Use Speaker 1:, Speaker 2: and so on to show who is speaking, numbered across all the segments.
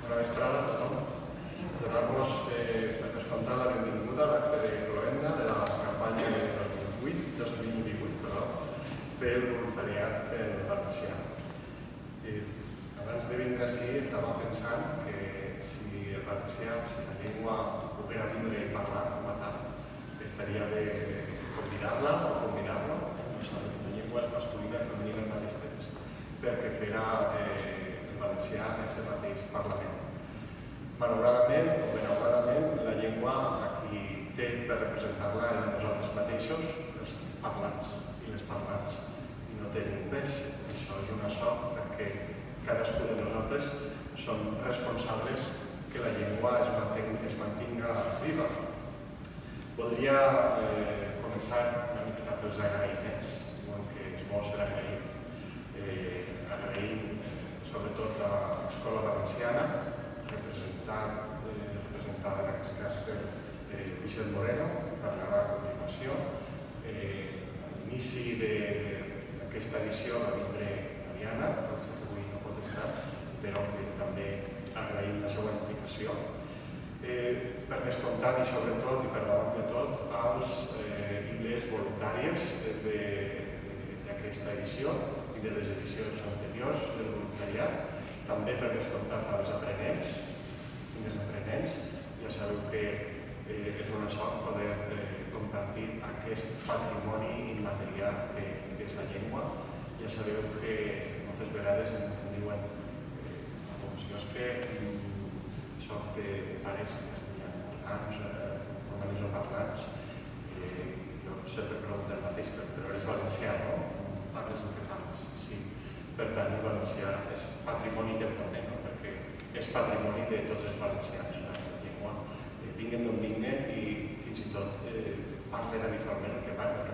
Speaker 1: Bona vesprada a tothom. Donar-vos per descomptar la benvinguda a l'acte de cloenda de la campanya de 2018 pel voluntariat valencià. Abans de vindre ací estava pensant que si el valencià, si la llengua poguera vindre i parlar com a tal, estaria bé convidar-la o convidar-lo, la llengua és masculina i femenina al mateix temps, perquè farà el valencià en aquest mateix Parlament. Malauradament o benauradament, la llengua aquí té per representar-la en nosaltres mateixos els parlants i les parlants, i no tenim pes. Això és una sort perquè cadascú de nosaltres som responsables que la llengua es mantinga viva. Voldria començar una miqueta pels agraïments, que és bo ser agraït. Agraïm sobretot a l'Escola Valenciana, representada en aquest cas per Vicent Moreno, que parlarà a continuació. A l'inici d'aquesta edició va vindre la Diana, potser que avui no pot estar, però que també agraïm la seva implicació. Per descomptat i sobretot i per davant de tot als i les voluntàries d'aquesta edició i de les edicions anteriors del voluntariat, també per descomptat als aprenents i les aprenents. Ja sabeu que és una sort poder compartir aquest patrimoni immaterial que és la llengua. Ja sabeu que moltes vegades em diuen és que soc de pares castellanoparlants, romanoparlants. Jo sempre pregunto el mateix, però eres valencià, no? Parles el que parles, sí. Per tant, el valencià és patrimoni del també, perquè és patrimoni de tots els valencians, la llengua. Vinguen d'on vinguen i fins i tot parlen habitualment el que parlen.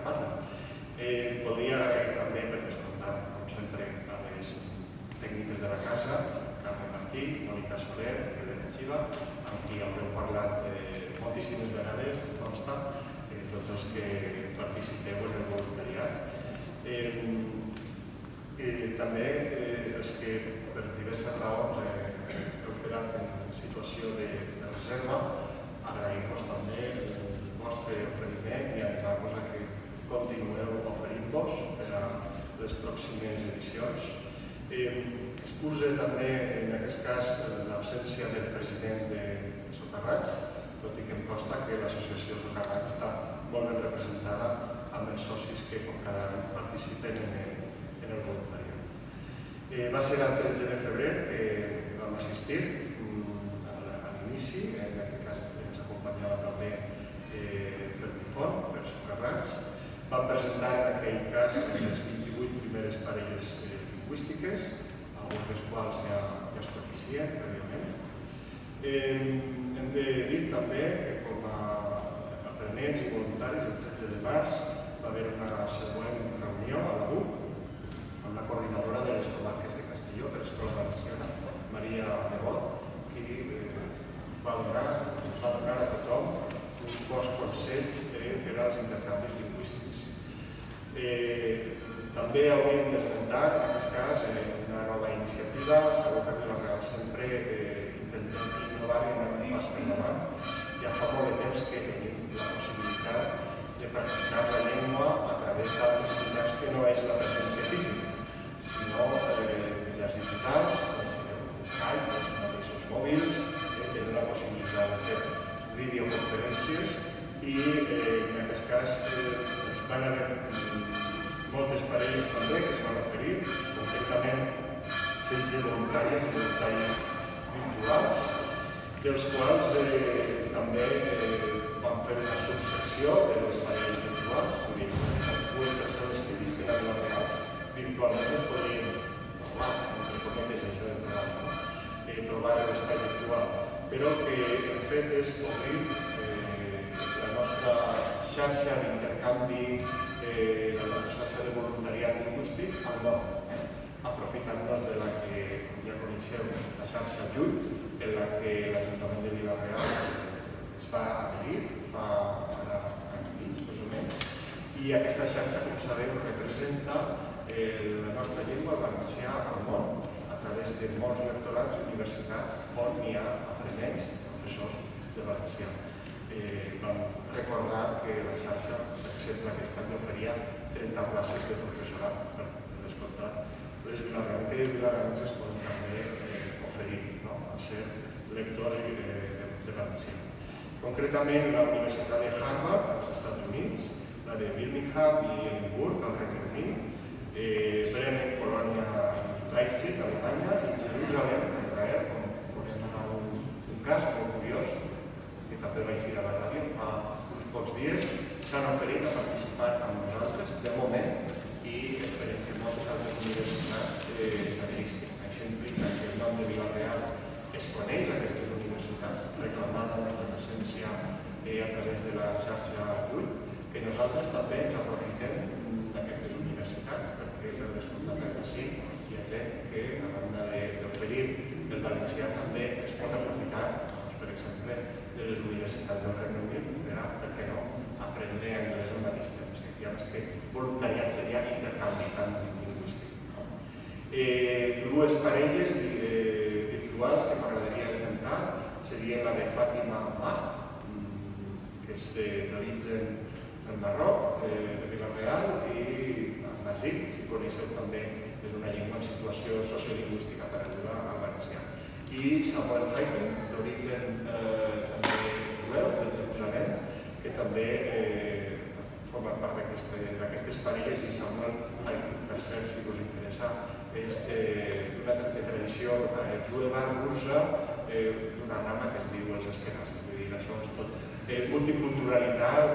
Speaker 1: Voldria agrair també, per descomptar, com sempre, a les tècniques de la casa, Carme Martí, Mònica Soler, Helena Xiva, amb qui haureu parlat moltíssimes vegades, consta, tots els que participeu en el voluntariat. També els que per diverses raons heu quedat en situació de reserva, agraïm-vos també el vostre oferiment i animar-vos a que continueu oferint-vos per a les pròximes edicions. Excuse també, en aquest cas, l'absència del president de Socarrats, tot i que em consta que l'associació Socarrats està molt ben representada amb els socis que com cada any participen en el voluntariat. Va ser el 13 de febrer que vam assistir a l'inici, en aquest cas ens acompanyava també Fermifon, per Socarrats. Vam presentar en aquell cas les 28 primeres parelles lingüístiques, alguns dels quals ja es coneixien prèviament. Hem de dir també que com a aprenents i voluntaris, el 13 de març va haver una següent reunió a la BUC amb la coordinadora de les comarques de Castelló per l'Escola Valenciana, Maria Nebot, qui ens va donar a tothom uns bons consells per als intercanvis lingüístics. També hauríem d'esmentar, en aquest cas, una nova iniciativa. Sabeu que a Vila-real sempre intentem innovar i anar un pas per endavant. Ja fa molt de temps que tenim la possibilitat de practicar la llengua a través d'altres mitjans que no és la presència física, sinó mitjans digitals, Skype, els mateixos mòbils, tenen la possibilitat de fer videoconferències i en aquest cas van haver moltes parelles també que es van oferir, concretament 16 voluntàries i voluntaris virtuals, dels quals també vam fer una subsecció de les parelles virtuals, vull dir, dues persones que visquen a Vila-real virtualment es podrien trobar, entre cometes això de trobar l'espai virtual, però que el fet és obrir la nostra xarxa d'intercanvi, la nostra xarxa de voluntariat lingüístic al món, aprofitant-nos de la que ja coneixeu, la xarxa Llull, en la que l'Ajuntament de Vila-real es va adherir fa any i mig, més o menys, i aquesta xarxa, com sabeu, representa la nostra llengua, el valencià, al món, a través de molts lectorats i universitats on hi ha aprenents, professors de valencià. Vam recordar que la xarxa, per exemple, aquest any oferia 30 places de professorat per descomptar. Les vilarrealenques i vilarrealencs es poden també oferir a ser lectors de valencià. Concretament, la Universitat de Harvard, als Estats Units, la de Birmingham i Edimburg, al Regne Unit, Bremen, Polònia i Leipzig, a Alemanya, i Jerusalem, a Israel, on podem anar a un cas molt curiós, que també vaig ir a la ràdio fa uns pocs dies, s'han oferit a participar amb nosaltres, de moment, i esperem que moltes altres universitats s'adherisquen. Això implica que el nom de Vila-real es coneix a aquestes universitats, reclamant la nostra presència a través de la xarxa GUL, que nosaltres també ens aprofitem d'aquestes universitats, perquè per descomptat que sí, hi ha gent que, a banda d'oferir el valencià, també es pot aprofitar, per exemple, de les universitats del Regne Unit per què no aprendre anglès al mateix temps. Ja veus que voluntariat seria intercanvi tant lingüístic. Dues parelles virtuals que m'agradaria esmentar serien la de Fàtima Mah, que és d'origen del Marroc, de Vila-real, i Nazik, si coneixeu també, és una llengua en situació sociolingüística per ajudar al valencià. I Samuel Hayden, d'origen també jueu, de Jerusalem, que també forma part d'aquestes parelles, i Samuel Hayden, per cert, si us interessa, és d'una tradició jueva russa d'una rama que es diu els esquenazis. Vull dir, això és tot multiculturalitat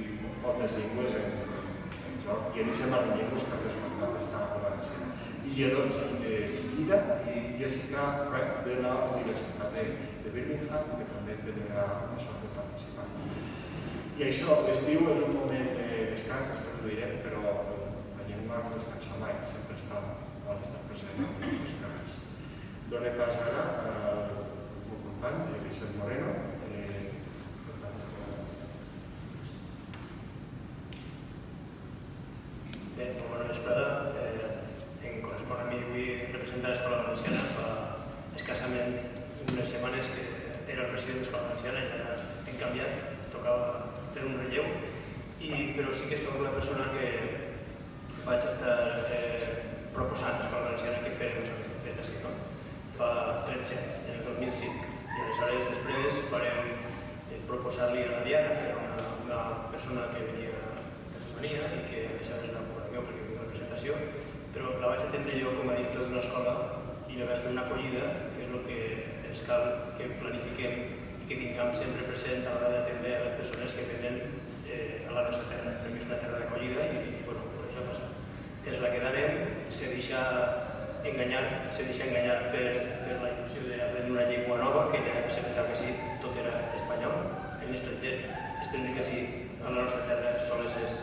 Speaker 1: i moltes llengües en joc, i en aquest marc llengües per descomptat està a València. I Yedotzi Chillida i Jessica Wright de la Universitat de Birmingham, que també tindrà la sort de participar. I això, l'estiu és un moment de descans, després ho direm, però la llengua no descansa mai, sempre ha d'estar present en els nostres carrers. Donem pas ara al meu company, Vicent Moreno.
Speaker 2: Bé, bona vesprada. Em correspon a mi avui representar l'Escola Valenciana. Fa escassament unes setmanes que era el president de l'Escola Valenciana i ara hem canviat, tocava fer un relleu, però sí que soc la persona que vaig estar proposant a l'Escola Valenciana que fem això que hem fet així, fa 13 anys, en el 2005, i aleshores després varem proposar-li a la Diana, que era una persona que venia de Romania i que deixava la col·laboració perquè feia la presentació, però la vaig atendre jo com a director d'una escola i li vaig fer una acollida, que és el que ens cal que planifiquem i que tinguem sempre present a l'hora d'atendre a les persones que venen a la nostra terra, perquè és una terra d'acollida i, bueno, per això passa. Ens la quedarem, se deixa enganyar per la il·lusió d'aprendre una llengua nova, que ja se pensava que sí, tot era espanyol, en l'estranger es pensa que sí, a la nostra terra sols és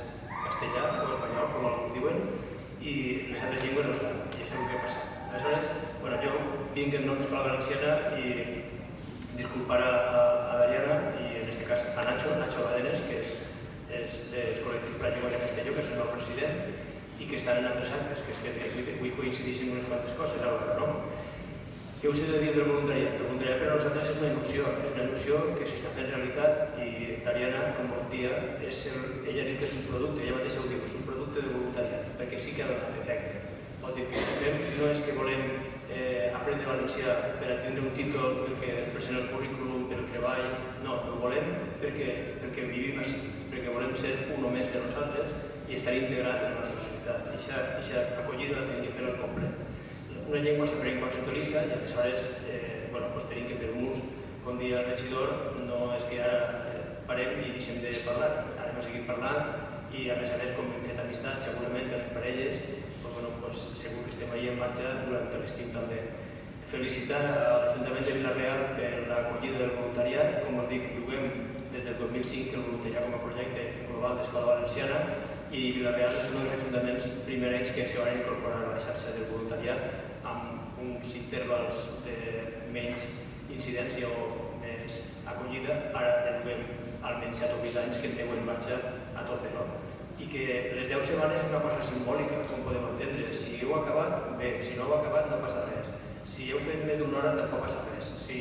Speaker 2: castellà o espanyol, com alguns diuen, i les altres llengües no estan, i això és el que passa. Aleshores, jo vinc en nom de l'Escola Valenciana i disculpar a Dariana i en aquest cas a Nacho Badenes, que és del col·lectiu per la llengua de Castelló, que és el nou president, i que estan en altres actes, que és que avui coincideixen unes quantes coses alhora, no? Què us he de dir del voluntariat? El voluntariat per a nosaltres és una il·lusió que s'està fent realitat i Dariana, com us dia, ella diu que és un producte, ella mateixa ho diu, és un producte de voluntariat, perquè sí que ha donat efecte. Vol dir que el que fem no és que volem aprendre valencià per a tindre un títol perquè després en el currículum, per al treball, no, ho volem perquè vivim així, perquè volem ser un o més de nosaltres i estar integrat en la nostra societat. Aquesta acollida la tenim que fer al complet. Una llengua s'aprèn quan s'utilitza i aleshores tenim que fer un ús. Com deia el regidor, no és que ara parem i deixem de parlar, anem a seguir parlant i a més, com hem fet amistat segurament de les parelles, segur que estem ahí en marxa durant l'estiu també. Felicitar a l'Ajuntament de Vila-real per l'acollida del voluntariat. Com us dic, juguem des del 2005 el voluntariat com a projecte global d'Escola Valenciana i Vila-real és un dels ajuntaments primerencs que s'hi van incorporar a la xarxa del voluntariat amb uns intervals de menys incidència o més acollida. Ara ja juguem almenys 7 o 8 anys que esteu en marxa a tope, no? i que les 10 setmanes és una cosa simbòlica, com podem entendre. Si heu acabat, bé, si no heu acabat, no passa res. Si heu fet més d'una hora, tampoc passa res. Si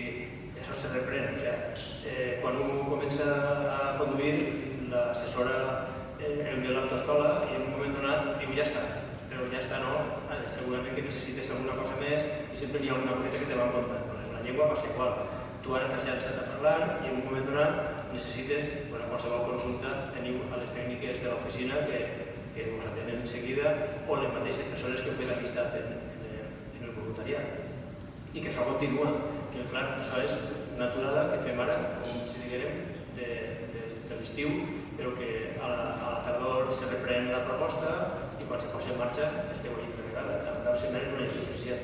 Speaker 2: això se reprèn, o sigui, quan un comença a conduir, l'assessora el de l'autoescola i en un moment donat diu ja està, però ja està no, segurament que necessites alguna cosa més i sempre hi ha alguna coseta que te van comptant. La llengua passa igual. Tu ara t'has llançat a parlar i en un moment donat necessites, qualsevol consulta, teniu a les tècniques de l'oficina que us atenen en seguida o les mateixes persones que heu fet amistat en el voluntariat. I que això continua, que clar, això és una aturada que fem ara, com si diguem, de l'estiu, però que a la tardor se reprèn la proposta i quan se posa en marxa esteu allà per vegada. En 10 setmanes no hi ha suficient.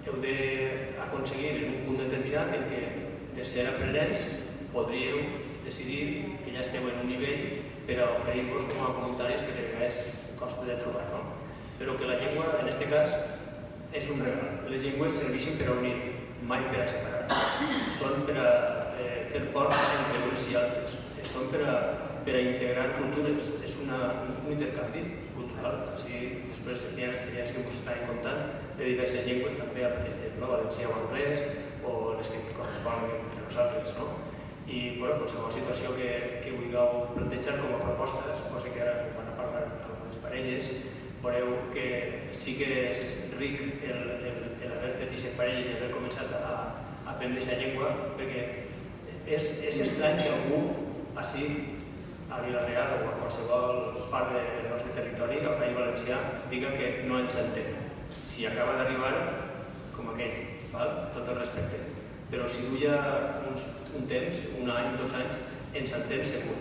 Speaker 2: Heu d'aconseguir en un punt determinat en què de ser aprenents podríeu decidir que ja esteu en un nivell per a oferir-vos com a voluntaris que de vegades costa de trobar. Però que la llengua, en aquest cas, és un regal. Les llengües serveixen per a unir, mai per a separar. Són per a fer ponts entre unes i altres. Són per a integrar cultures. És un intercanvi cultural. Després hi ha experiències que us estàvem contant de diverses llengües, també al mateix temps, valencià o anglès, o les que corresponen entre nosaltres. I qualsevol situació que vulgueu plantejar com a propostes, cosa que ara quan parlar amb les parelles, veureu que sí que és ric l'haver fet aquestes parelles i haver començat a aprendre aquesta llengua, perquè és estrany que algú així, a Vila-real o a qualsevol part del nostre territori, al País Valencià, diga que no ens entén. Si acaba d'arribar, com aquell, tot el respecte. Però si duia un temps, un any, 2 anys, ens entén segur,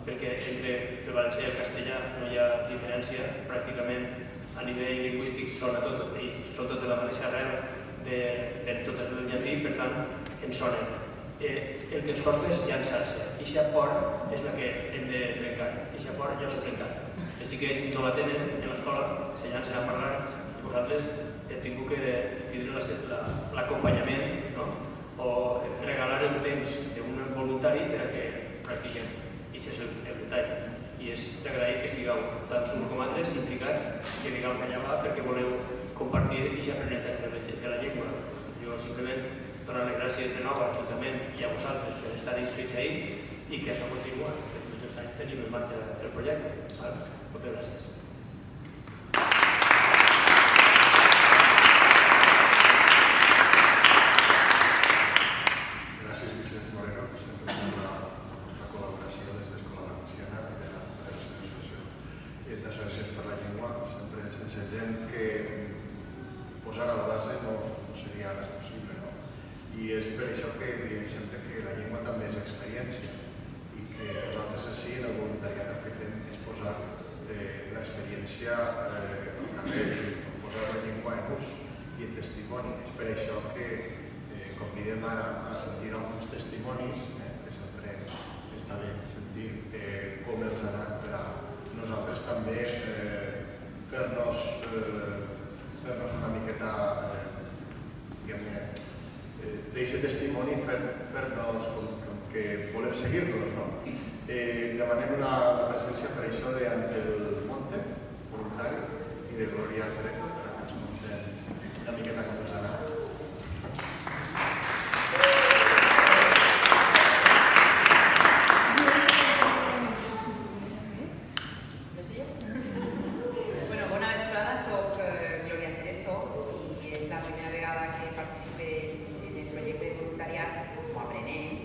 Speaker 2: perquè entre el valencià i el castellà no hi ha diferència, pràcticament a nivell lingüístic són tot de la mateixa arrel de tot el llatí, per tant, ens sonen. El que ens costa és llançar-se, i aquesta por és la que hem de trencar, i aquesta por ja l'hem trencat. Així que ells no la tenen en l'escola, se llancen a parlar, i vosaltres heu tingut que tindre l'acompanyament o regalar el temps d'un voluntari per a que practiquem. I aquest és el detall. I és d'agrair que estigueu tant uns com altres implicats, que digueu que allà va perquè voleu compartir aquest aprenentatge de la llengua. Jo simplement donar les gràcies de nou a l'Ajuntament i a vosaltres per estar inscrits ahir i que això continua, que tots els anys tenim en marxa el projecte. Moltes gràcies.
Speaker 1: I és per això que diem sempre que la llengua també és experiència i que nosaltres així en el voluntariat el que fem és posar l'experiència al carrer i posar la llengua en ús i en testimoni. És per això que convidem ara a sentir alguns testimonis, que sempre està bé sentir com els ha anat per a nosaltres també fer-nos una miqueta, diguem-ne, d'aquest testimoni fer-nos com que volem seguir-los. Demanem la presència per això d'Àngel Monte, voluntari, i de Glòria Cerezo, per a que ens mostrem una miqueta com us ha anat.
Speaker 3: Bona vesprada, soc Glòria Cerezo i és la primera vegada que participe en el projecte de voluntariat com a aprenent,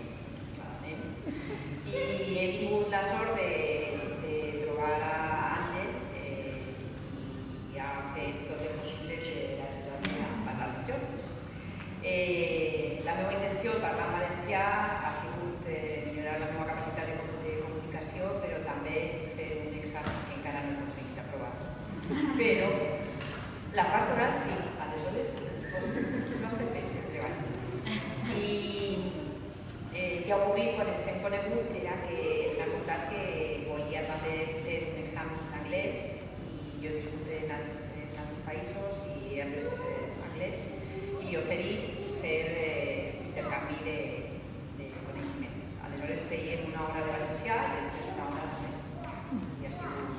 Speaker 3: clarament. I he tingut la sort de trobar a Àngel i ha fet tot el possible per ajudar-me a parlar millor. La meva intenció al parlar en valencià ha sigut millorar la meva capacitat de comunicació, però també fer un examen que encara no he aconseguit aprovar. Però la part oral sí, aleshores no estem fent el treball. I el que ha ocorrit quan ens hem conegut era que m'ha contat que volia també fer un examen en anglès i jo he viscut en altres països i he après anglès i oferir fer intercanvi de coneixements. Aleshores feien una hora de valencià i després una hora d'anglès. I ha sigut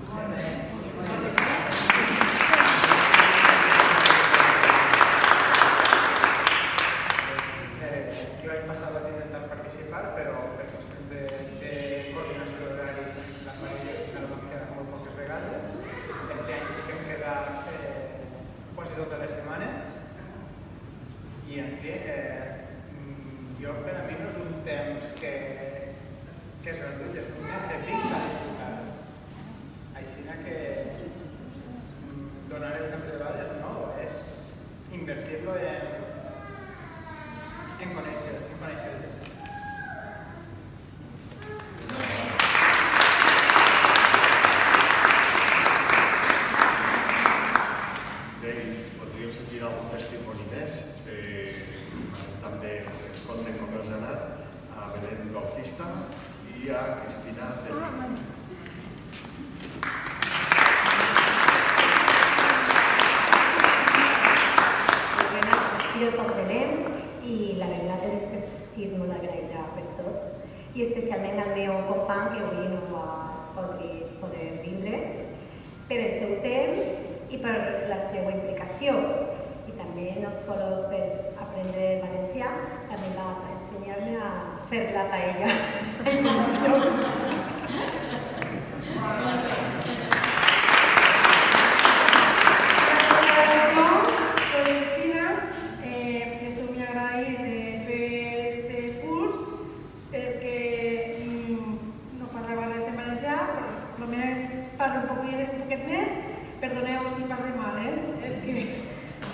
Speaker 4: I, en fi, jo per a mi no és un temps que és gratuït, és un temps de pinta disfrutar. Així que donar el temps de balla no és invertir-lo en conèixer gent.
Speaker 1: Podríem sentir algun testimoni més. També ens conten com els ha anat a Belén Bautista i a Cristina del Vic.
Speaker 5: Jo soc Belén i la veritat és que estic molt agraïda per tot i especialment al meu company que avui no va poder vindre per el seu temps i per la seva implicació. I també no solo per aprendre valencià, també va ensenyar-me a fer la paella.
Speaker 6: Soy Cristina, estoy muy agradecida de hacer este curs perquè no parlava res en valencià, però almenys parlo un poquet més. Perdoneu si parlo mal, és que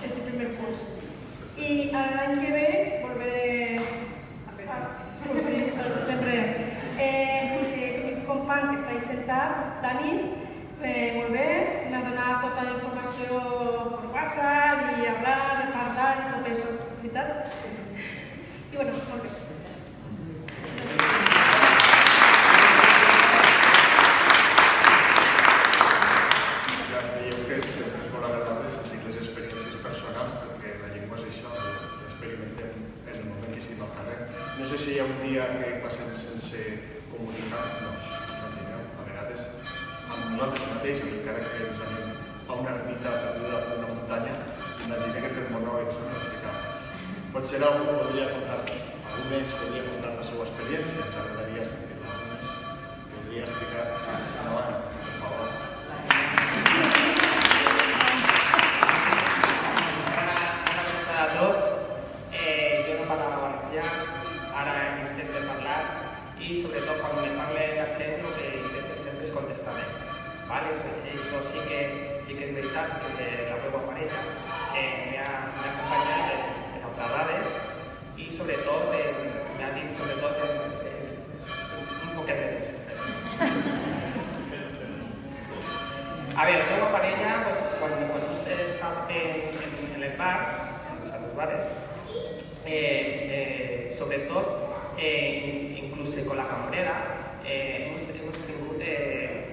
Speaker 6: és el primer curs. I l'any que ve volveré al setembre. Mi company que està ahí sentat, Dani, molt bé, m'ha donat tota la informació per WhatsApp i parlar i tot això, veritat? I bueno, molt bé.
Speaker 1: No sé si hi ha un dia que passem sense comunicar-nos, imagineu, a vegades amb nosaltres mateixos, encara que ens anem a una ermita perduda per una muntanya, imaginem que fem monòlegs en el nostre camp. Potser algú podria contar-nos, algú més podria contar la seva experiència, ens agradaria sentir-la, algú més podria explicar, sí, endavant, per favor.
Speaker 7: Bona vesprada a tots. Jo no parlava valencià, ara intento parlar i sobretot quan me parla l'accent el que intento sempre és contestar-me. Això sí que és veritat que la meva parella m'ha acompanyat en les xerrades i sobretot m'ha dit un poquet de més. A veure, la meva parella, quan està en les bars, a les bares, sobretot, inclús con la cambrera, hemos tingut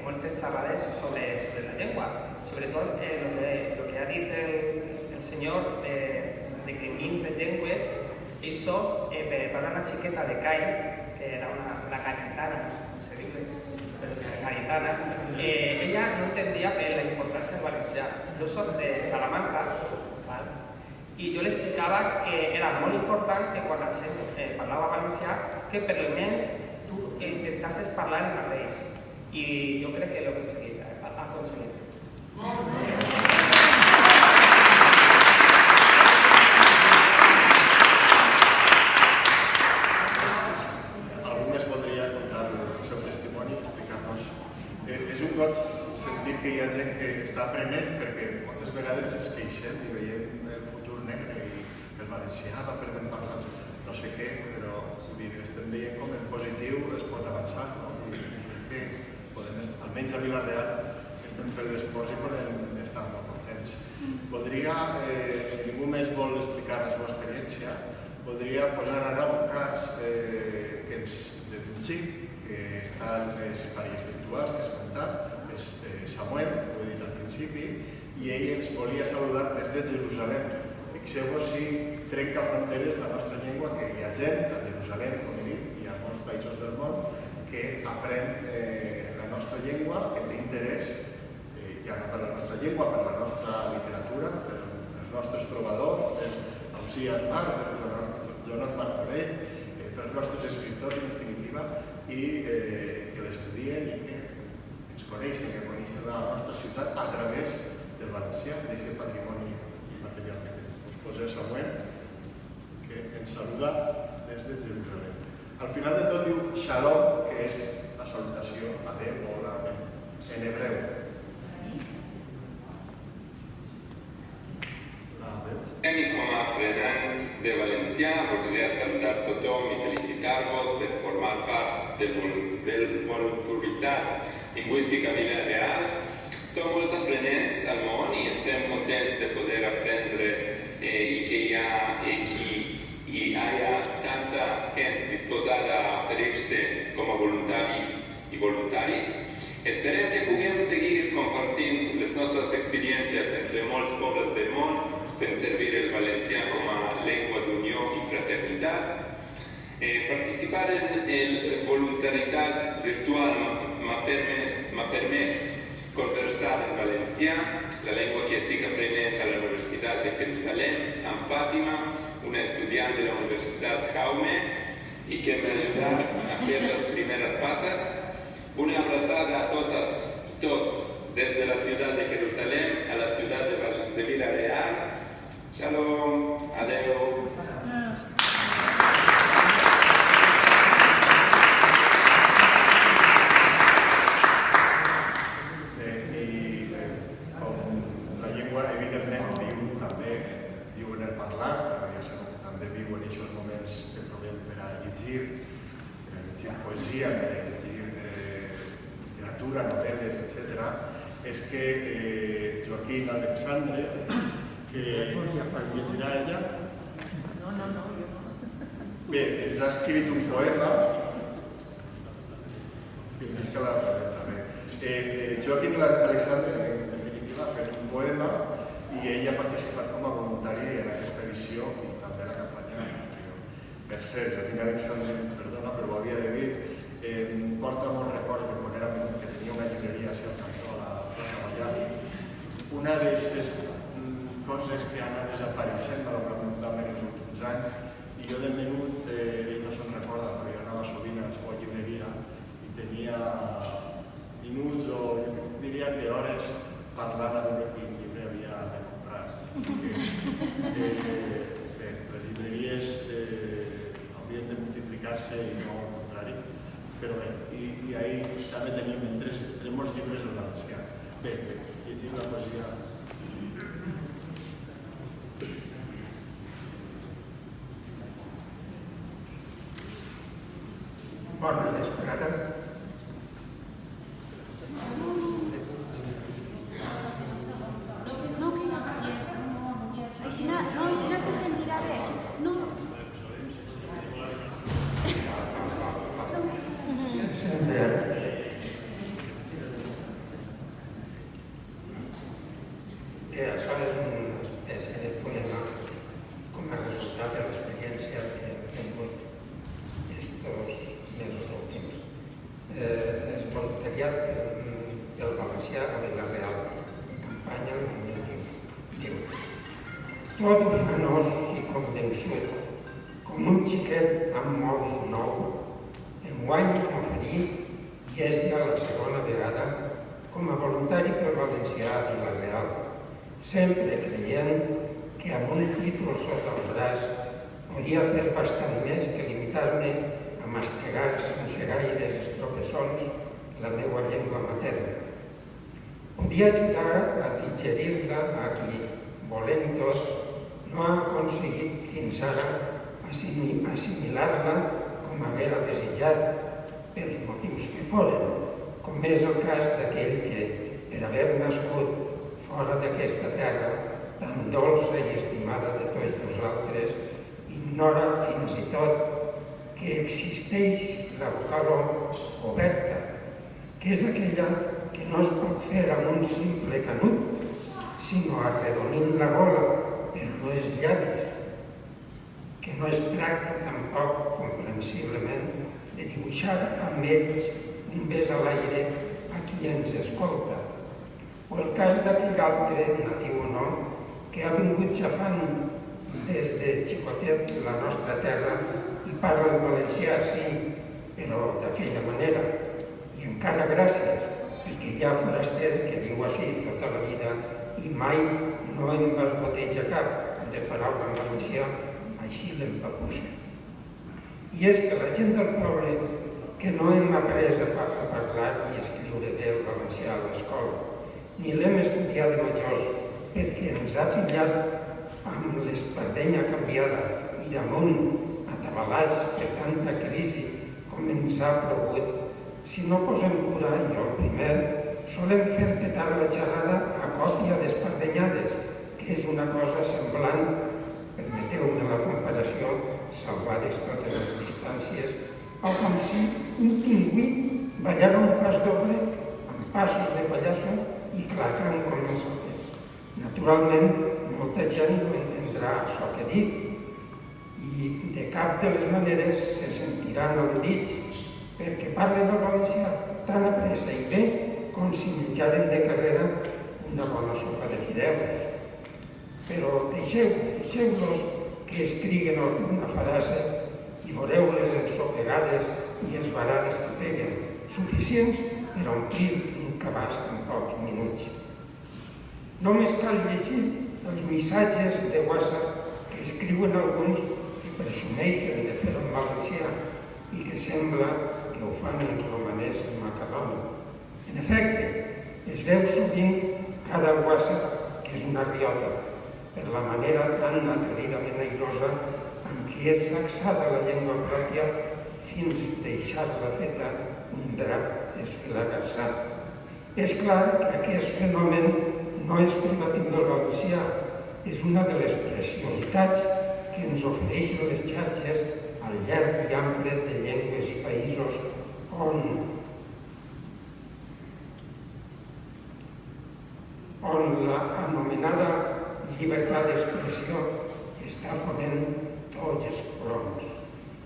Speaker 7: moltes xerrades sobre la llengua. Sobretot lo que ha dit el senyor de que 1.000 llengües, eso, per una xiqueta de Cai, que era una cayetana, no sé dir-li, però cayetana, ella no entendía la importància del valencià. Jo soc de Salamanca, i jo li explicava que era molt important que quan la gent parlava valencià que per almenys tu intentassis parlar el mateix. I jo crec que l'he aconseguit.
Speaker 1: Algú més podria contar el seu testimoni, explicar-nos. És un goig sentir que hi ha gent que està aprenent perquè moltes vegades ens queixem i veiem el futur negre i el valencià va perdent parlant no sé què, però estem veient com en positiu es pot avançar, no? I que podem, almenys a Vila-real, estem fent l'esforç i podem estar molt contents. Voldria, si ningú més vol explicar la seva experiència, voldria posar ara un cas que ens d'un xic que està en les parelles virtuals que has comentat, és Samuel, ho he dit al principi, i ell ens volia saludar des de Jerusalem. Fixeu-vos si trenca fronteres la nostra llengua, que hi ha gent a Jerusalem, com he dit, i a molts països del món, que aprèn la nostra llengua, que té interès ja no per la nostra llengua, per la nostra literatura, per els nostres trobadors, per Auxí Armar, per Joan Martorell, per els nostres escriptors, en definitiva, i que l'estudien i que ens coneixen, que coneixen la nostra ciutat a través del valencià, d'aquest patrimoni material que té. Us poseu següent. saluda des de Jerusalem. Al final de tot diu Shalom, que és la salutació, adeu, hola, en hebreu.
Speaker 8: Mi com a aprenent de valencià voldria saludar tothom i felicitar-vos per formar part del voluntariat lingüístic a Vila-real. Som molts aprenents al món i estem contents de poder aprendre i que hi hagi tanta gent disposada a oferir-se com a voluntaris i voluntaris. Esperem que puguem seguir compartint les nostres experiències entre molts pobles del món, fent servir el valencià com a llengua d'unió i fraternitat. Participar en el voluntariat virtual m'ha permès conversar en valencià, la llengua que estic aprenent a la Universitat de Jerusalem, amb Fàtima, una estudiant de la Universitat Jaume, i que m'ha ajudat a fer les primeres passes. Una abraçada a totes i tots des de la ciutat de Jerusalem a la ciutat de Vila-real. Shalom, adeu.
Speaker 1: La llengua, evidentment, viu en el parlar, però ja sabeu que també viu en aquests moments que trobem per a llegir poesia, per a llegir literatura, novel·les, etc. És que Joaquín Alexandre, que llegirà ella, bé, ens ha escrit un poema, que més que la també. Joaquín Alexandre, en definitiva, ha fet un poema i ell ha participat com a voluntari en aquesta edició i també a la campanya anterior. Per cert, Joaquín Alexandre, perdona, però ho havia de dir, porta molts records de quan era menut, que tenia una llibreria al cantó a la plaça Valladí. Una d'aquestes coses que han anat desapareixent malauradament en els últims anys, i jo de menut, ell no se'n recorda, però jo anava sovint a la seva llibreria i tenia minuts o jo diria que hores parlant a veure quin llibre havia de comprar. Bé, les llibreries haurien de multiplicar-se i no al contrari, però bé, i ahir també tenim entre molts llibres en valencià. Bé, llegim la poesia.
Speaker 9: Bona vesprada.
Speaker 10: No se sentirà bé. No.
Speaker 9: Això és una espècie de poema com a resultat de l'experiència que hem tingut estos mesos últims. És voluntariat pel valencià a Vila-real, campanya 2020. Tot ufanós i convençut, com un xiquet amb mòbil nou, enguany m'oferí, i és ja la segona vegada, com a voluntari pel valencià a Vila-real, sempre creient que amb un títol sota el braç podia fer bastant més que limitar-me a mastegar sense gaires estropeçons la meva llengua materna. Podia ajudar a digerir-la a qui, volent i tot, no ha aconseguit fins ara assimilar-la com haguera desitjat, pels motius que foren, com és el cas d'aquell que, per haver nascut fora d'aquesta terra, tan dolça i estimada de tots nosaltres, ignora fins i tot que existeix la vocal oberta, que és aquella que no es pot fer amb un simple canut, sinó arredonint la gola, però no els llavis, que no es tracta tampoc, comprensiblement, de dibuixar amb ells un bes a l'aire a qui ens escolta, o el cas d'aquell altre, natiu o no, que ha vingut xafant des de xicotet la nostra terra i parla en valencià, sí, però d'aquella manera. I encara gràcies, perquè hi ha foraster que viu així tota la vida i mai no em barboteja cap de paraula en valencià així l'empapussa. I és que la gent del poble, que no hem après a parlar i escriure bé el valencià a l'escola, ni l'hem estudiat de majors perquè ens ha pillat amb l'espardenya canviada i damunt atabalats per tanta crisi com ens ha plogut, si no posem cura, jo el primer, solem fer petar la xerrada a còpia d'espardenyades, que és una cosa semblant, permeteu-me la comparació, salvades totes les distàncies, o com si un pingüí ballara un pas doble amb passos de pallasso i clacant com les soques. Naturalment, molta gent no entendrà això que dic i de cap de les maneres se sentiran al·ludits perquè parlen el valencià tan a pressa i bé com si menjaren de carrera una bona sopa de fideus. Però deixeu-los que escriguen alguna frase i veureu-les ensopegades i esbarades que peguen, suficients per omplir un cabàs en pocs minuts. Només cal llegir els missatges de WhatsApp que escriuen alguns que presumeixen de fer en valencià i que sembla que ho fan en romanès macarroni. En efecte, es veu sovint cada WhatsApp que és una riota per la manera tan atrevidament airosa amb què és sacsada la llengua pròpia fins deixar-la feta un drap esfilagassat. És clar que aquest fenomen no és privatiu del valencià, és una de les preciositats que ens ofereixen les xarxes al llarg i ample de llengües i països on la anomenada llibertat d'expressió està fonent tots els ploms.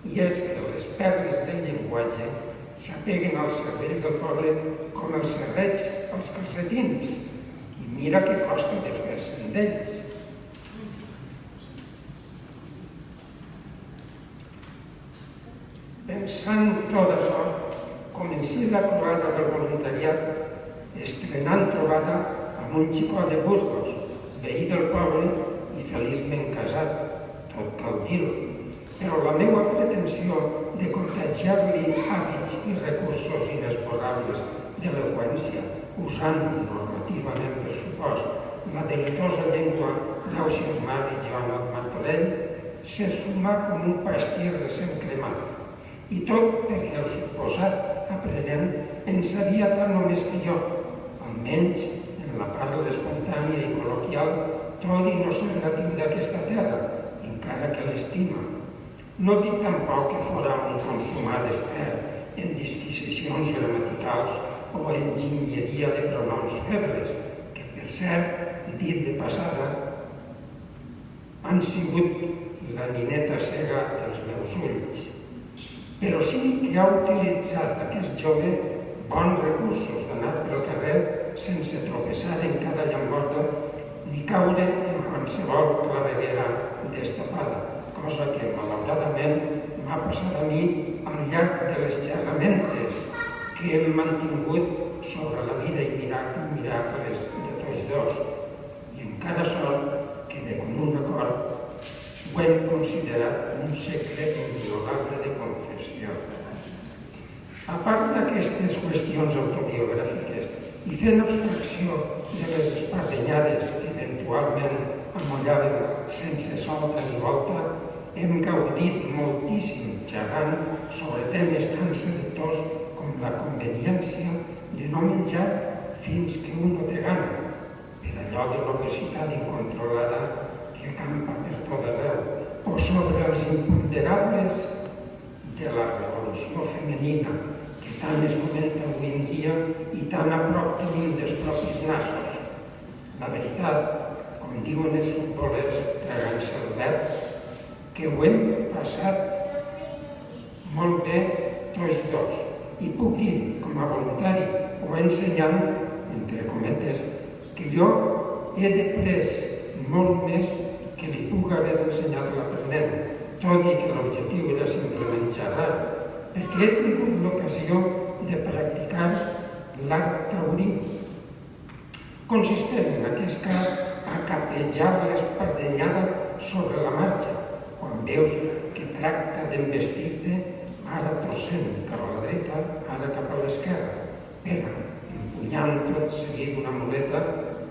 Speaker 9: I és que les perles del llenguatge s'apeguen al cervell del poble com els serrets als calcetins. I mira què costa de fer-se'n d'ells. Pensant tot això, comencé la croada del voluntariat estrenant trobada amb un xicó de Burgos, veí del poble i feliçment casat, tot cal dir-ho. Però la meva pretensió de contagiar-li hàbits i recursos inesborrables d'eloqüència, usant normativament, per supost, la delitosa llengua d'Ausiàs Mar i Joan Martorell, s'esfumà com un pastir recent cremat. I tot perquè el suposat aprenent en sabia tant o més que jo, almenys en la parla espontània i col·loquial, tot i no ser natiu d'aquesta terra, encara que l'estima. No dic tampoc que fora un consumat expert en disquisicions gramaticals o enginyeria de pronoms febles, que per cert, dit de passada, han sigut la nineta cega dels meus ulls. Però sí que ha utilitzat aquest jove bons recursos d'anar pel carrer sense tropeçar en cada llamborda ni caure en qualsevol claveguera destapada, cosa que malauradament m'ha passat a mi al llarg de les xerramentes que hem mantingut sobre la vida i miracles de tots dos. I encara sort que de comú acord ho hem considerat un secret inviolable de confessió. A part d'aquestes qüestions autobiogràfiques i fent abstracció de les espardenyades que eventualment amollaven sense solta ni volta, hem gaudit moltíssim xerrant sobre temes tan seductors com la conveniència de no menjar fins que un no té gana, per allò de l'obesitat incontrolada que acampa per tot arreu, o sobre els imponderables de la revolució femenina que tant es comenta avui en dia i tan a prop tenim dels propis nassos. La veritat, com diuen els futbolers tragant-se el verd, que ho hem passat molt bé tots dos. I puc dir, com a voluntari o ensenyant, entre cometes, que jo he després molt més que li puc haver ensenyat l'aprenent, tot i que l'objectiu era simplement xerrar, perquè he tingut l'ocasió de practicar l'art taurí, consistent en aquest cas a capejar l'espardenyada sobre la marxa, quan veus que tracta d'embestir-te, ara torcent cap a la dreta, ara cap a l'esquerra, però empunyant tot seguit una muleta,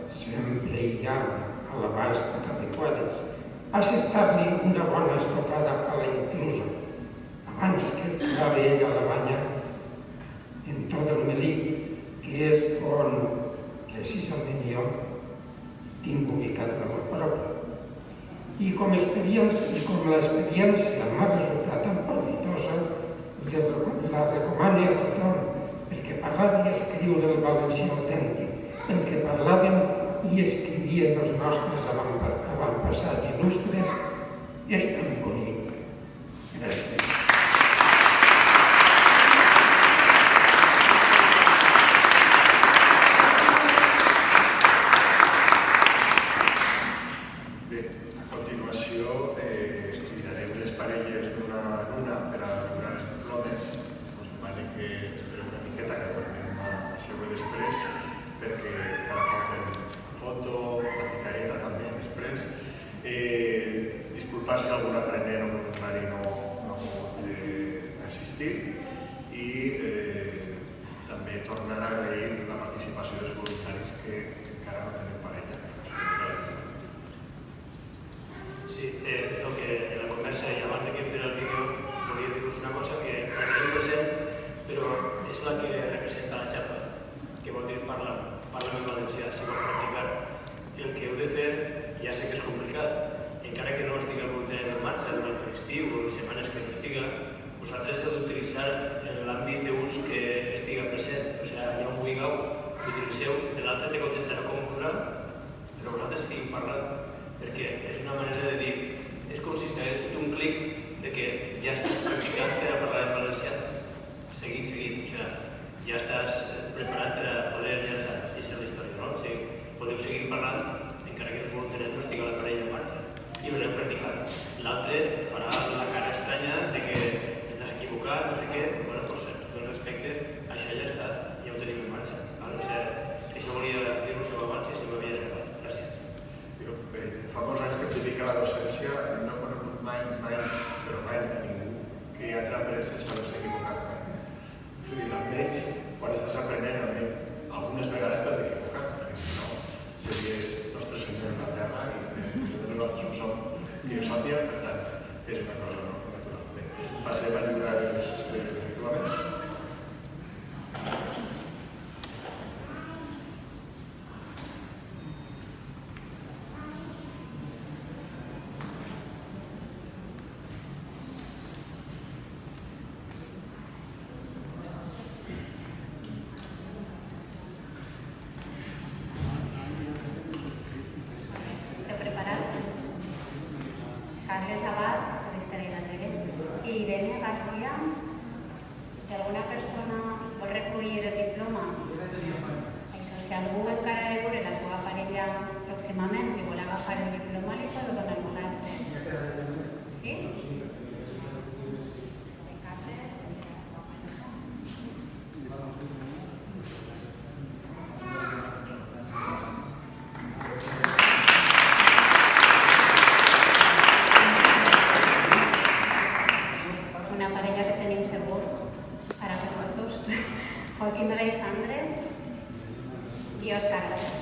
Speaker 9: sempre hi ha a l'abast de Capequades. Has estar-li una bona estocada a la intrusa, abans que et clave ella a la banya, en tot el melic, que és on, precisament jo, tinc ubicat l'amor propi. I com l'experiència m'ha resultat tan profitosa, la recomano a tothom, perquè parlar i escriure el valencià autèntic, el que parlàvem i escrivien els nostres avantpassats il·lustres, és tan bonic. Gràcies.
Speaker 1: Bé, a continuació cridarem les parelles d'una en una per a donar els diplomes. Us demano que espereu una miqueta que tornem a seure després, perquè encara falten foto, la picareta també després. Disculpar si algun aprenent o voluntari no pugui assistir i també tornar a agrair la participació dels voluntaris que encara no tenen parella.
Speaker 2: Sí, el que en la conversa i abans que fer el vídeo volia dir-vos una cosa que tenim present, però és la que representa la xapa, que vol dir parlar en valencià, si vol practicar. El que heu de fer, ja sé que és complicat, encara que no estigui el voluntari en marxa durant l'estiu o les setmanes que no estiga, vosaltres heu d'utilitzar l'àmbit d'ús que estiga present. O sigui, ja ho vulgueu, l'utilitzeu, l'altre te contestarà com vulgueu, però vosaltres estigueu parlant, perquè és una manera de dir, és com si estigués fet un clic de que ja estàs practicant per a parlar en valencià, seguit, o sigui, ja estàs preparat per a poder llançar i ser la història, no? O sigui, podeu seguir parlant, encara que el voluntari no estigui a la parella en marxa, i voleu practicar. L'altre farà la cara estranya de que t'estàs equivocat, no sé què, bueno, doncs, tot respecte, això ja està, ja ho tenim en marxa. O sigui, això volia dir-vos abans i si m'havia escapat. Gràcies.
Speaker 1: Bé, fa molts anys que em dedico a la docència, no he conegut mai, però mai a ningú que hagi après sense haver-se equivocat mai. Vull dir, almenys, quan estàs aprenent, almenys, algunes vegades t'has d'equivocar, perquè si no, series nostre senyor en la terra i nosaltres ho som, que ho sàpiga, per tant, és una cosa natural. Bé, passem a lliurar els diplomes.
Speaker 5: Carles Abad, i Irene García. Si alguna persona vol recollir el diploma, si algú encara ha de veure la seva parella pròximament i vol agafar el diploma, li pot donar a nosaltres. Sí? Joaquín Alexandre i Òscar García.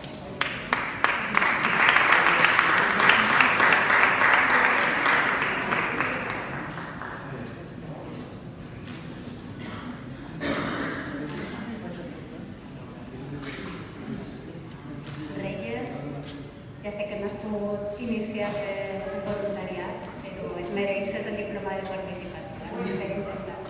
Speaker 5: Reyes, ja sé que no has pogut iniciar el voluntariat, però et mereixes el diploma de participació. Estic interessat.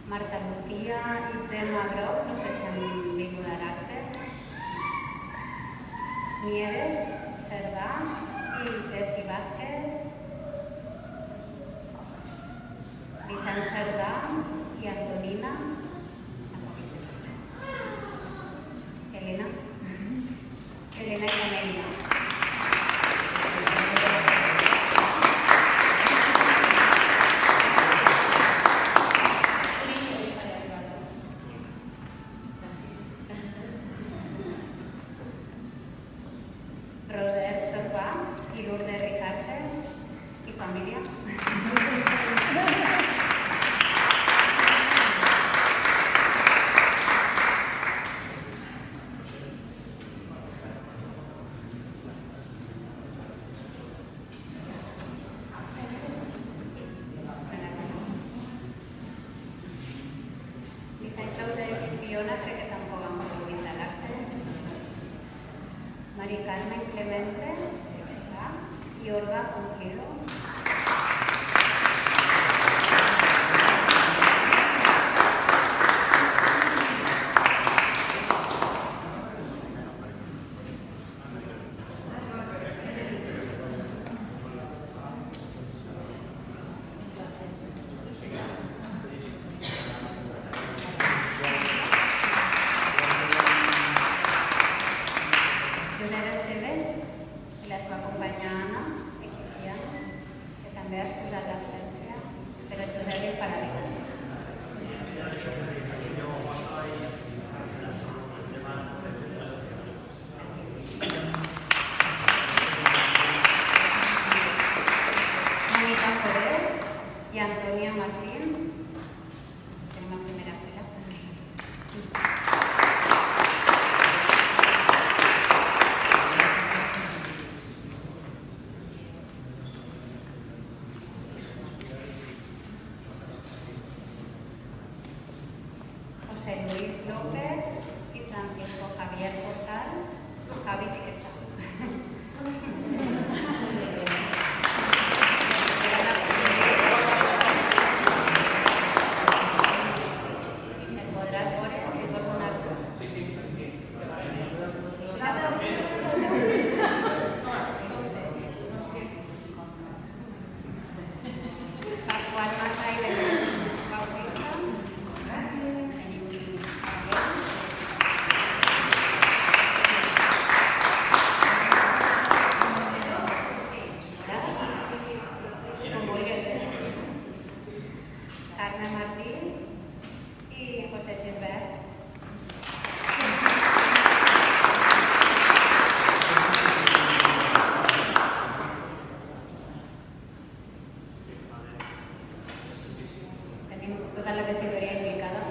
Speaker 5: Marta Lucía i Gemma Groc, no sé si han vingut a l'acte. Nieves Cerdà i Jessi Vázquez. Vicent Cerdà i Antonina. Cristina i l'Amelia. Roser Chorba i Lourdes Ricarte i família. Vicent Clauser i Fiona crec que tampoc han pogut brindar l'acte. Mari Carmen Clemente, sí que està, i Olga Cumplido. Josep Esteve, i la seva companya Anna, equipians, que també ha exposat l'absència, però Josep el farà bé. Mónica Forés i Antonia Martín, estem a primera fila. José Luis López y Francisco Javier Portal. Javi sí que está. ¿Me podrás poner? ¿Me puedo donar? Sí, sí, sí. Pascual Mata y Belén Bautista. Carme Martí i José Gisbert. Tenim tota la regidoria implicada.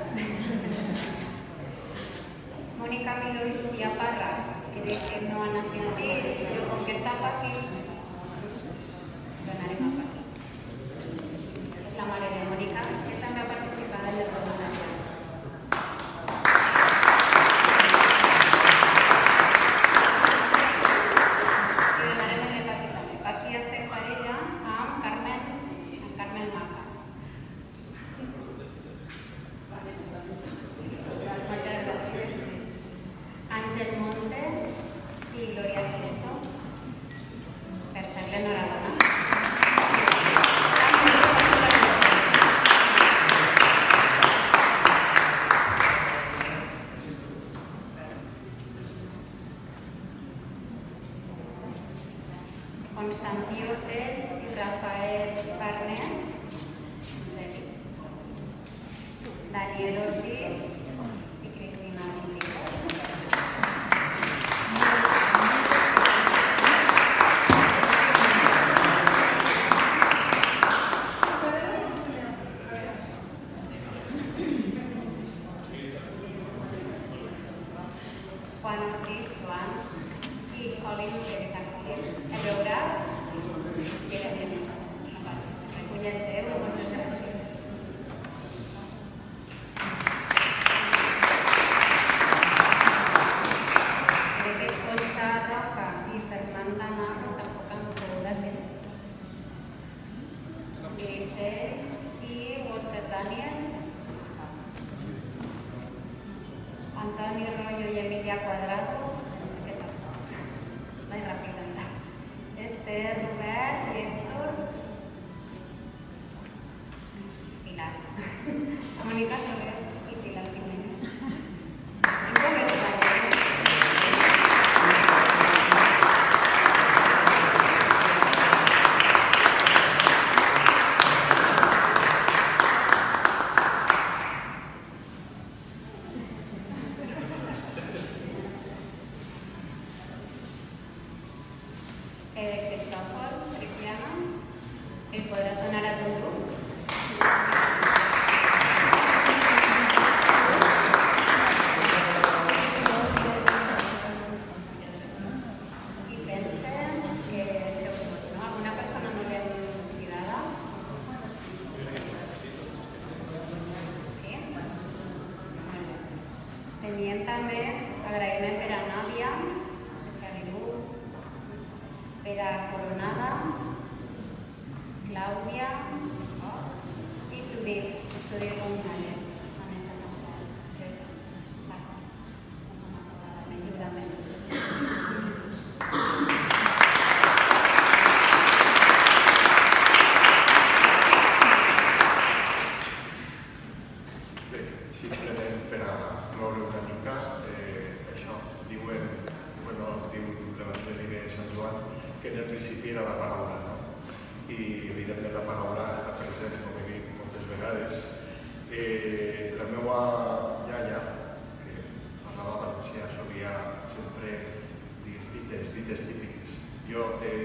Speaker 5: Mónica Miló i Lucía Parra, crec que no han assistit, però com que està per aquí, donarem a parlar. És la mare de Mónica, que també ha participat en el programa. I donarem el Paqui també. Paqui ha fet parella amb Carmen Maca. Moltes gràcies. Àngel Monte i Gloria Quieto. Per ser l'enhorabona. Constantí Ortells i Rafael Farnés. Daniel Ortiz i Cristina Indigo. Juan Ortiz, Joan i Colin Pérez-Arquil. El veuràs? Que era bien. Recullen Déu, moltes gràcies. Crec que Concha Roca i Fernanda Narro tampoc han pogut assistir. Grisel i Walter Daniel. Antoni Rollo i Emilia Cuadrado. Mai ràpida. Esther, Robert i Héctor. Pilar. Mónica Soler i Pilar Jiménez. Un poc estrany. i podrà donar a tot grup. Teníem també agraïment per a Nàvia, no sé si ha vingut, per a Coronada, Clàudia i Judit González. Han estat això. D'acord. Lliurament.
Speaker 1: Simplement per a cloure una mica, això, diu l'Evangeli de Sant Joan que en el principi era la paraula, no? I evidentment la paraula està present, com he dit moltes vegades. La meva iaia, que parlava valencià, solia sempre dir dites típiques. Jo he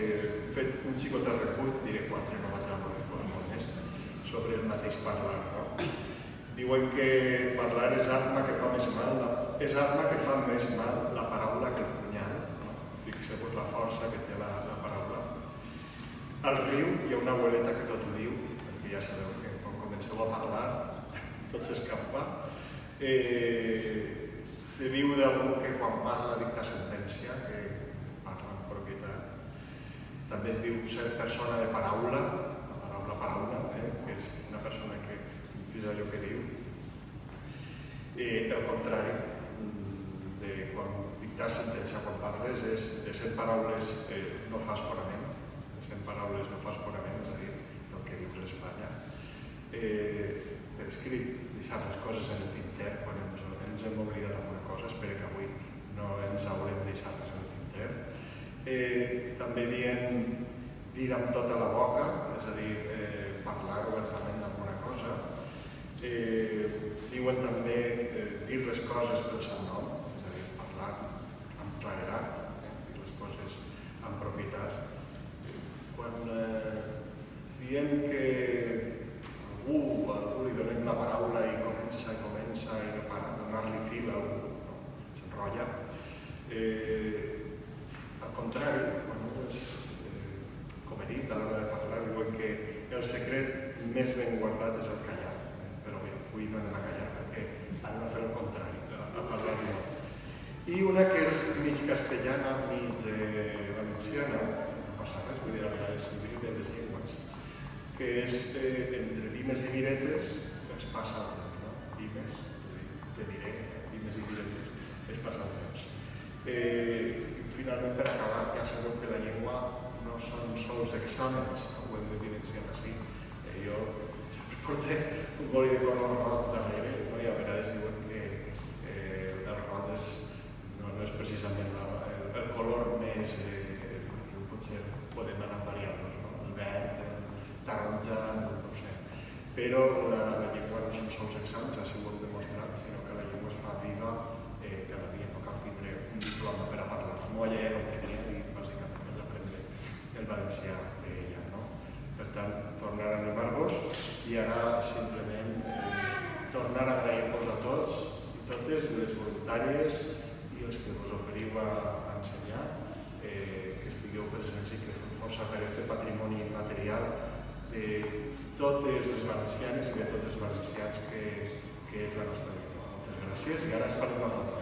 Speaker 1: fet un xicot de recull, diré 4, no vaig a veure molt més, sobre el mateix parlar, no? Diuen que parlar és arma que fa més mal, és arma que fa més mal la paraula que el punyal. Fixeu-vos la força que té la paraula. Al riu hi ha una abueleta que tot ho diu, perquè ja sabeu que quan comenceu a parlar tot s'escapa. Se diu d'algú que quan parla dicta sentència, que parla amb propietat. També es diu ser persona de paraula, la paraula paraula, que és una persona que és allò que diu. El contrari de quan dictar sentència quan parles és de 100 paraules no fas forament, de 100 paraules no fas forament, és a dir, el que dius a Espanya. Per escrit, deixar les coses en el tinter, quan ens hem oblidat d'alguna cosa, espero que avui no ens haurem deixat-les en el tinter. També diem dir amb tota la boca, és a dir, parlar obertament d'alguna cosa. Diuen també dir les coses pel seu nom, és a dir, parlar amb claredat, dir les coses amb propietat. Quan diem que algú li donem la paraula i comença i no para, donar-li fil a algú, s'enrotlla. Al contrari, com he dit a l'hora de parlar, diuen que el secret més ben guardat és el callar. Però bé, avui no anem a callar perquè anem a fer el contrari, a parlar molt. I una que és mig castellana, mig valenciana, no passa res, vull dir, a vegades s'hi diu de les llengües, que és entre dimes i diretes es passa el temps, no? Dimes, te diré, dimes i diretes, es passa el temps. Finalment, per acabar, ja sabeu que la llengua no són sols exàmens, ho hem evidenciat així. Jo sempre porté un boli de color roig darrere, i a vegades diuen que el roig no és precisament el color més educatiu, potser podem anar variant-nos, el verd, el taronja, no sé. Però la llengua no són sols exàmens, així ho hem demostrat, sinó que la llengua es fa viva cada dia, no cal tindre un diploma per a parlar. La meva iaia no ho tenia i bàsicament vaig aprendre el valencià d'ella. Per tant, tornar a animar-vos i ara simplement tornar a agrair-vos a tots i totes les voluntàries i els que us oferiu a ensenyar, que estigueu presents i que feu força per aquest patrimoni material de totes les valencianes i de tots els valencians que és la nostra llengua. Moltes gràcies i ara ens farem la foto.